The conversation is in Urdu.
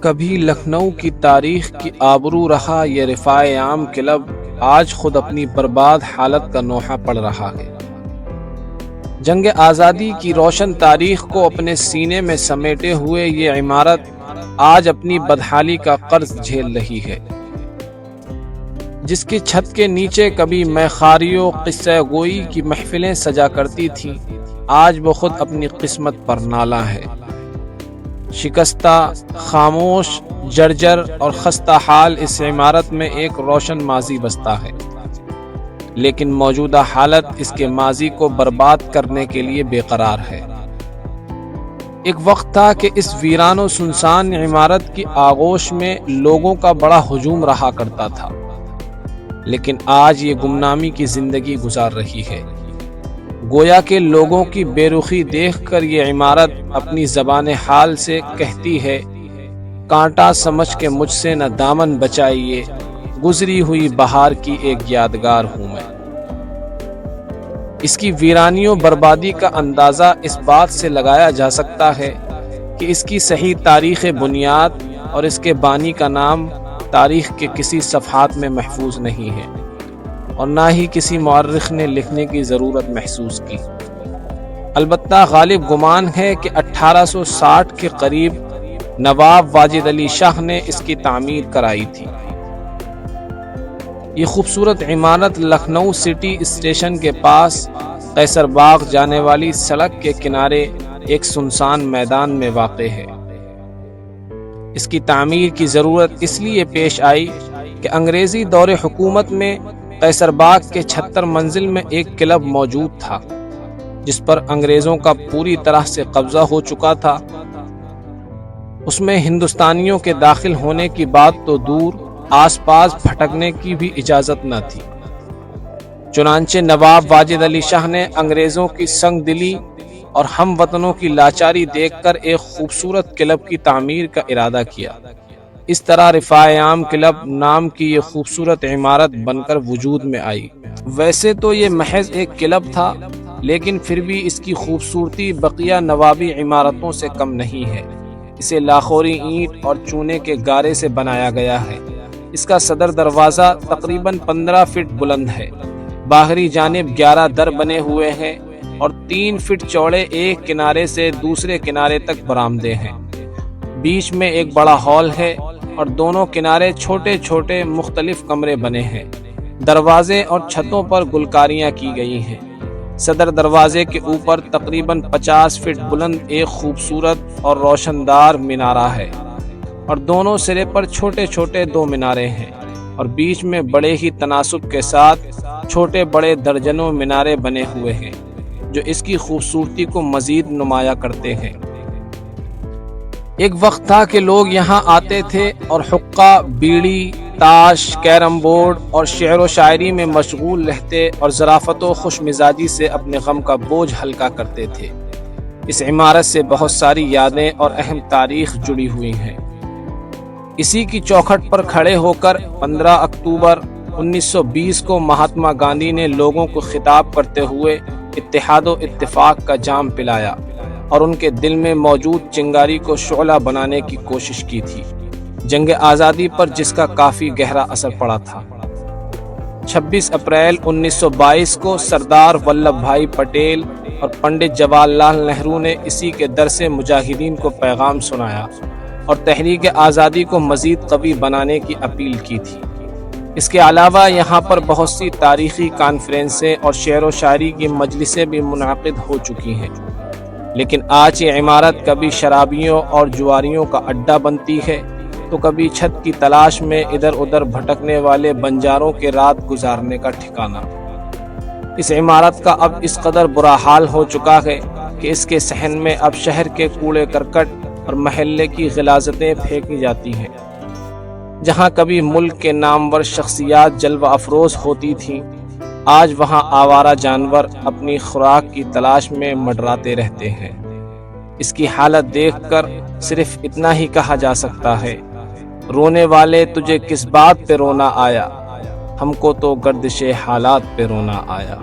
کبھی لکھنؤ کی تاریخ کی آبرو رہا یہ رفاع عام کلب، آج خود اپنی برباد حالت کا نوحہ پڑ رہا ہے۔ جنگ آزادی کی روشن تاریخ کو اپنے سینے میں سمیٹے ہوئے یہ عمارت آج اپنی بدحالی کا قرض جھیل رہی ہے۔ جس کی چھت کے نیچے کبھی میخاریوں قصہ گوئی کی محفلیں سجا کرتی تھیں، آج وہ خود اپنی قسمت پر نالہ ہے۔ شکستہ، خاموش، جرجر اور خستہ حال اس عمارت میں ایک روشن ماضی بستا ہے، لیکن موجودہ حالت اس کے ماضی کو برباد کرنے کے لیے بے قرار ہے۔ ایک وقت تھا کہ اس ویران و سنسان عمارت کی آغوش میں لوگوں کا بڑا ہجوم رہا کرتا تھا، لیکن آج یہ گمنامی کی زندگی گزار رہی ہے۔ گویا کہ لوگوں کی بے رخی دیکھ کر یہ عمارت اپنی زبان حال سے کہتی ہے، کانٹا سمجھ کے مجھ سے نہ دامن بچائیے، گزری ہوئی بہار کی ایک یادگار ہوں میں۔ اس کی ویرانی و بربادی کا اندازہ اس بات سے لگایا جا سکتا ہے کہ اس کی صحیح تاریخ بنیاد اور اس کے بانی کا نام تاریخ کے کسی صفحات میں محفوظ نہیں ہے، اور نہ ہی کسی مورخ نے لکھنے کی ضرورت محسوس کی۔ البتہ غالب گمان ہے کہ 1860 کے قریب نواب واجد علی شاہ نے اس کی تعمیر کرائی تھی۔ یہ خوبصورت عمارت لکھنؤ سٹی اسٹیشن کے پاس قیصر باغ جانے والی سڑک کے کنارے ایک سنسان میدان میں واقع ہے۔ اس کی تعمیر کی ضرورت اس لیے پیش آئی کہ انگریزی دور حکومت میں قیصر باغ کے 76 منزل میں ایک کلب موجود تھا، جس پر انگریزوں کا پوری طرح سے قبضہ ہو چکا تھا۔ اس میں ہندوستانیوں کے داخل ہونے کی بات تو دور، آس پاس بھٹکنے کی بھی اجازت نہ تھی۔ چنانچہ نواب واجد علی شاہ نے انگریزوں کی سنگ دلی اور ہم وطنوں کی لاچاری دیکھ کر ایک خوبصورت کلب کی تعمیر کا ارادہ کیا۔ اس طرح رفاع عام کلب نام کی یہ خوبصورت عمارت بن کر وجود میں آئی۔ ویسے تو یہ محض ایک کلب تھا، لیکن پھر بھی اس کی خوبصورتی بقیہ نوابی عمارتوں سے کم نہیں ہے۔ اسے لاخوری اینٹ اور چونے کے گارے سے بنایا گیا ہے۔ اس کا صدر دروازہ تقریباً 15 فٹ بلند ہے۔ باہری جانب 11 در بنے ہوئے ہیں اور 3 فٹ چوڑے ایک کنارے سے دوسرے کنارے تک برآمدے ہیں۔ بیچ میں ایک بڑا ہال ہے اور دونوں کنارے چھوٹے چھوٹے مختلف کمرے بنے ہیں۔ دروازے اور چھتوں پر گلکاریاں کی گئی ہیں۔ صدر دروازے کے اوپر تقریباً 50 فٹ بلند ایک خوبصورت اور روشن دار مینارہ ہے، اور دونوں سرے پر چھوٹے چھوٹے 2 مینارے ہیں، اور بیچ میں بڑے ہی تناسب کے ساتھ چھوٹے بڑے درجنوں مینارے بنے ہوئے ہیں، جو اس کی خوبصورتی کو مزید نمایاں کرتے ہیں۔ ایک وقت تھا کہ لوگ یہاں آتے تھے اور حقہ، بیڑی، تاش، کیرم بورڈ اور شعر و شاعری میں مشغول رہتے اور ظرافت و خوش مزاجی سے اپنے غم کا بوجھ ہلکا کرتے تھے۔ اس عمارت سے بہت ساری یادیں اور اہم تاریخ جڑی ہوئی ہیں۔ اسی کی چوکھٹ پر کھڑے ہو کر 15 اکتوبر 1920 کو مہاتما گاندھی نے لوگوں کو خطاب کرتے ہوئے اتحاد و اتفاق کا جام پلایا اور ان کے دل میں موجود چنگاری کو شعلہ بنانے کی کوشش کی تھی، جنگ آزادی پر جس کا کافی گہرا اثر پڑا تھا۔ 26 اپریل 1922 کو سردار ولبھ بھائی پٹیل اور پنڈت جواہر لال نہرو نے اسی کے در سے مجاہدین کو پیغام سنایا اور تحریک آزادی کو مزید قوی بنانے کی اپیل کی تھی۔ اس کے علاوہ یہاں پر بہت سی تاریخی کانفرنسیں اور شعر و شاعری کی مجلسیں بھی منعقد ہو چکی ہیں، لیکن آج یہ عمارت کبھی شرابیوں اور جواریوں کا اڈا بنتی ہے، تو کبھی چھت کی تلاش میں ادھر ادھر بھٹکنے والے بنجاروں کے رات گزارنے کا ٹھکانہ۔ اس عمارت کا اب اس قدر برا حال ہو چکا ہے کہ اس کے صحن میں اب شہر کے کوڑے کرکٹ اور محلے کی غلاظتیں پھینکی جاتی ہیں۔ جہاں کبھی ملک کے نامور شخصیات جلوہ افروز ہوتی تھیں، آج وہاں آوارہ جانور اپنی خوراک کی تلاش میں منڈراتے رہتے ہیں۔ اس کی حالت دیکھ کر صرف اتنا ہی کہا جا سکتا ہے، رونے والے تجھے کس بات پہ رونا آیا، ہم کو تو گردش حالات پہ رونا آیا۔